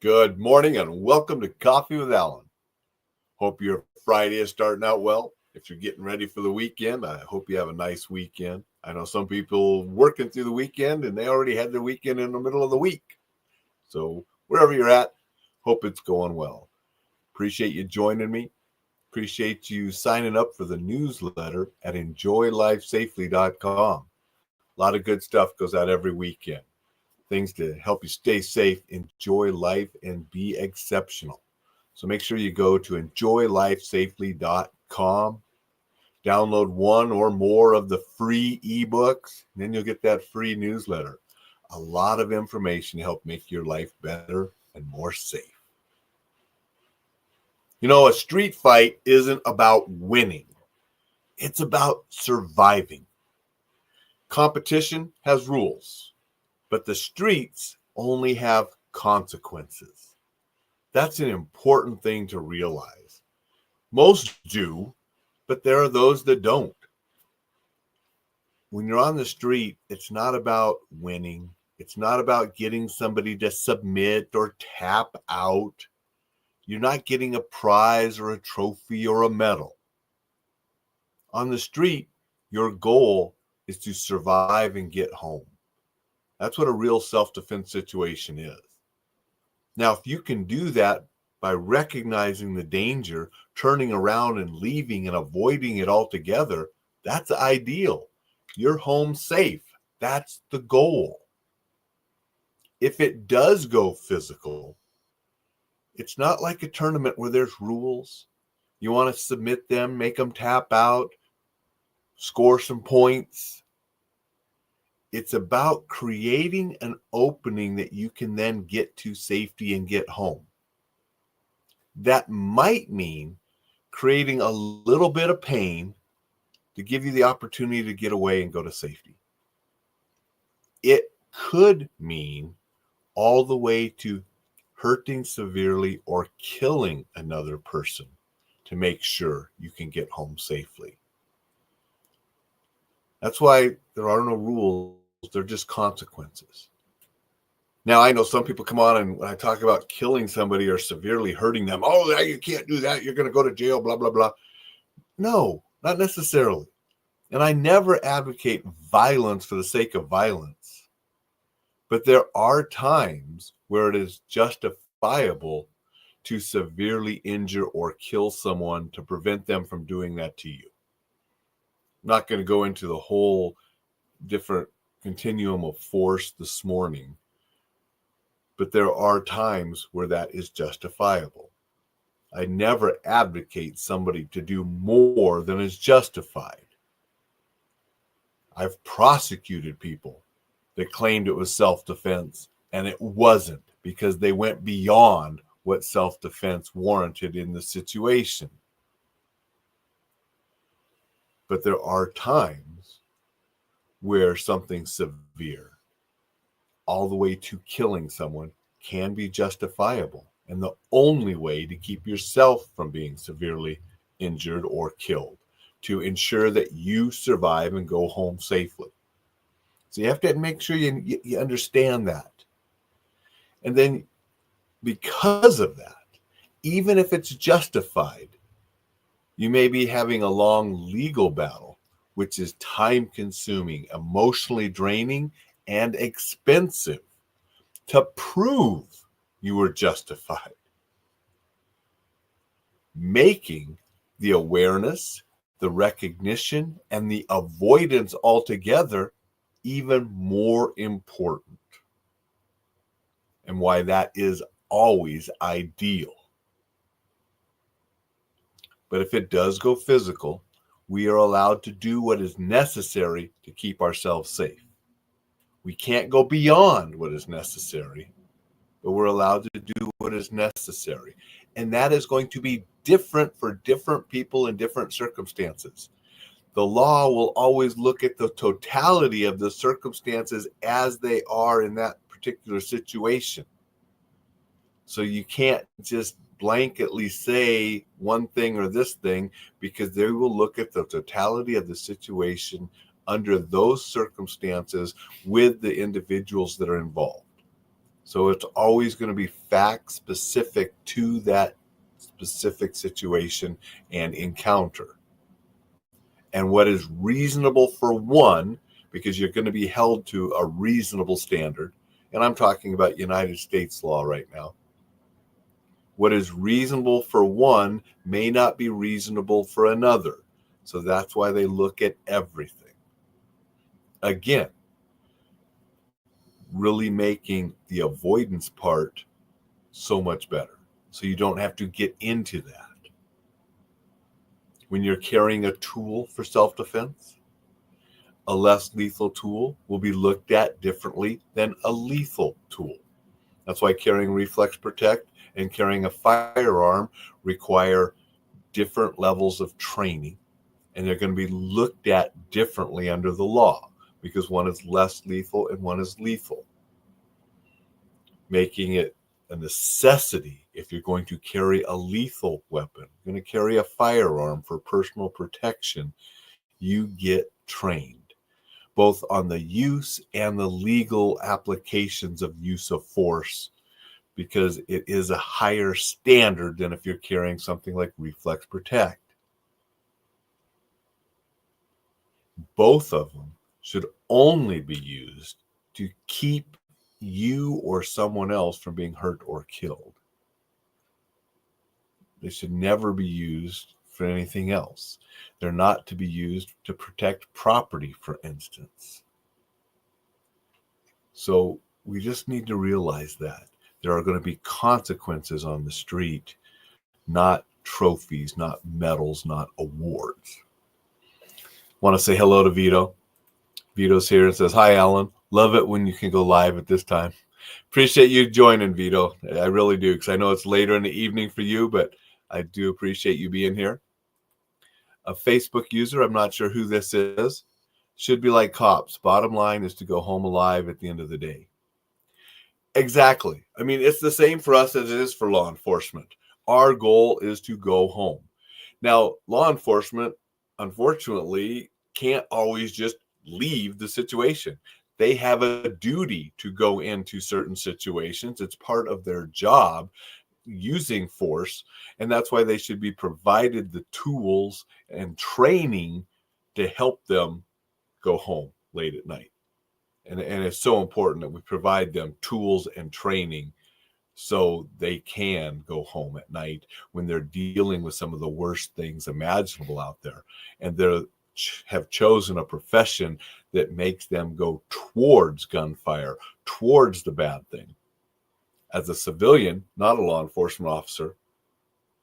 Good morning and welcome to Coffee with Alain. Hope your Friday is starting out well. If you're getting ready for the weekend, I hope you have a nice weekend. I know some people working through the weekend and they already had their weekend in the middle of the week. So wherever you're at, hope it's going well. Appreciate you joining me. Appreciate you signing up for the newsletter at enjoylifesafely.com. A lot of good stuff goes out every weekend. Things to help you stay safe, enjoy life, and be exceptional. So make sure you go to enjoylifesafely.com, download one or more of the free ebooks, and then you'll get that free newsletter. A lot of information to help make your life better and more safe. You know, a street fight isn't about winning. It's about surviving. Competition has rules, but the streets only have consequences. That's an important thing to realize. Most do, but there are those that don't. When you're on the street, it's not about winning. It's not about getting somebody to submit or tap out. You're not getting a prize or a trophy or a medal. On the street, your goal is to survive and get home. That's what a real self-defense situation is. Now, if you can do that by recognizing the danger, turning around and leaving and avoiding it altogether, that's ideal. You're home safe. That's the goal. If it does go physical, it's not like a tournament where there's rules. You want to submit them, make them tap out, score some points. It's about creating an opening that you can then get to safety and get home. That might mean creating a little bit of pain to give you the opportunity to get away and go to safety. It could mean all the way to hurting severely or killing another person to make sure you can get home safely. That's why there are no rules. They're just consequences. Now, I know some people come on and when I talk about killing somebody or severely hurting them, oh, you can't do that. You're going to go to jail, blah, blah, blah. No, not necessarily. And I never advocate violence for the sake of violence. But there are times where it is justifiable to severely injure or kill someone to prevent them from doing that to you. I'm not going to go into the whole different continuum of force this morning, but there are times where that is justifiable. I never advocate somebody to do more than is justified. I've prosecuted people that claimed it was self-defense, and it wasn't because they went beyond what self-defense warranted in the situation. But there are times where something severe, all the way to killing someone, can be justifiable. And the only way to keep yourself from being severely injured or killed, to ensure that you survive and go home safely. So you have to make sure you understand that. And then because of that, even if it's justified, you may be having a long legal battle, which is time-consuming, emotionally draining, and expensive to prove you were justified. Making the awareness, the recognition, and the avoidance altogether even more important. And why that is always ideal. But if it does go physical, we are allowed to do what is necessary to keep ourselves safe. We can't go beyond what is necessary, but we're allowed to do what is necessary. And that is going to be different for different people in different circumstances. The law will always look at the totality of the circumstances as they are in that particular situation. So you can't just blanketly say one thing or this thing, because they will look at the totality of the situation under those circumstances with the individuals that are involved. So it's always going to be fact specific to that specific situation and encounter. And what is reasonable for one, because you're going to be held to a reasonable standard, and I'm talking about United States law right now. What is reasonable for one may not be reasonable for another. So that's why they look at everything. Again, really making the avoidance part so much better. So you don't have to get into that. When you're carrying a tool for self-defense, a less lethal tool will be looked at differently than a lethal tool. That's why carrying Reflex Protect and carrying a firearm require different levels of training, and they're going to be looked at differently under the law because one is less lethal and one is lethal, making it a necessity. If you're going to carry a lethal weapon, you're going to carry a firearm for personal protection, you get trained both on the use and the legal applications of use of force, because it is a higher standard than if you're carrying something like Reflex Protect. Both of them should only be used to keep you or someone else from being hurt or killed. They should never be used for anything else. They're not to be used to protect property, for instance. So we just need to realize that there are going to be consequences on the street, not trophies, not medals, not awards. Want to say hello to Vito. Vito's here and says, "Hi, Alan. Love it when you can go live at this time." Appreciate you joining, Vito. I really do, because I know it's later in the evening for you, but I do appreciate you being here. A Facebook user, I'm not sure who this is, should be like cops. Bottom line is to go home alive at the end of the day. Exactly. I mean, it's the same for us as it is for law enforcement. Our goal is to go home. Now, law enforcement, unfortunately, can't always just leave the situation. They have a duty to go into certain situations. It's part of their job using force, and that's why they should be provided the tools and training to help them go home late at night. And it's so important that we provide them tools and training so they can go home at night when they're dealing with some of the worst things imaginable out there. And they have chosen a profession that makes them go towards gunfire, towards the bad thing. As a civilian, not a law enforcement officer,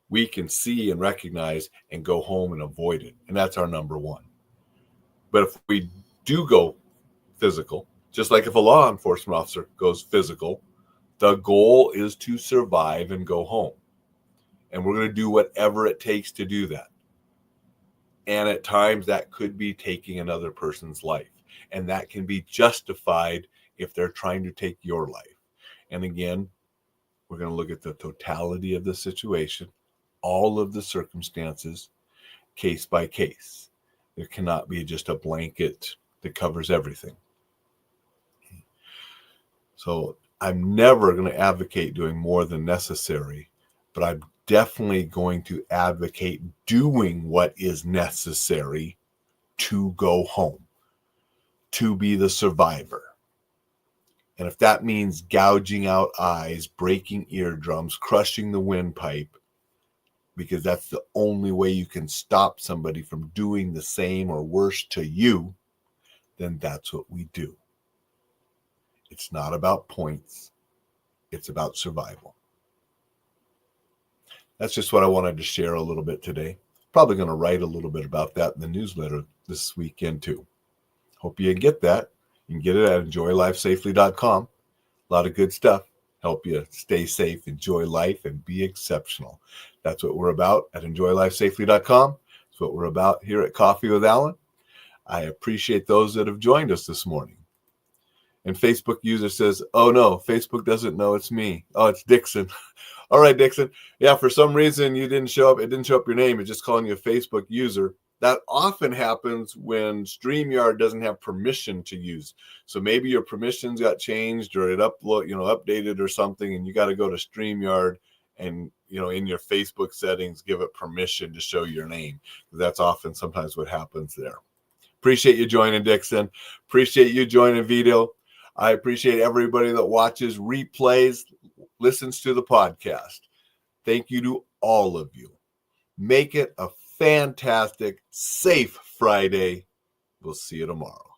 we can see and recognize and go home and avoid it. And that's our number one. But if we do go physical, just like if a law enforcement officer goes physical, the goal is to survive and go home. And we're going to do whatever it takes to do that. And at times that could be taking another person's life. And that can be justified if they're trying to take your life. And again, we're going to look at the totality of the situation, all of the circumstances, case by case. There cannot be just a blanket that covers everything. So I'm never going to advocate doing more than necessary, but I'm definitely going to advocate doing what is necessary to go home, to be the survivor. And if that means gouging out eyes, breaking eardrums, crushing the windpipe, because that's the only way you can stop somebody from doing the same or worse to you, then that's what we do. It's not about points. It's about survival. That's just what I wanted to share a little bit today. Probably going to write a little bit about that in the newsletter this weekend too. Hope you get that. You can get it at enjoylifesafely.com. A lot of good stuff. Help you stay safe, enjoy life, and be exceptional. That's what we're about at enjoylifesafely.com. That's what we're about here at Coffee with Alain. I appreciate those that have joined us this morning. And Facebook user says, "Oh no, Facebook doesn't know it's me. Oh, it's Dixon." All right, Dixon. Yeah, for some reason you didn't show up. It didn't show up your name. It's just calling you a Facebook user. That often happens when StreamYard doesn't have permission to use. So maybe your permissions got changed or it updated or something, and you got to go to StreamYard and, in your Facebook settings, give it permission to show your name. That's often sometimes what happens there. Appreciate you joining, Dixon. Appreciate you joining, Vito. I appreciate everybody that watches, replays, listens to the podcast. Thank you to all of you. Make it a fantastic, safe Friday. We'll see you tomorrow.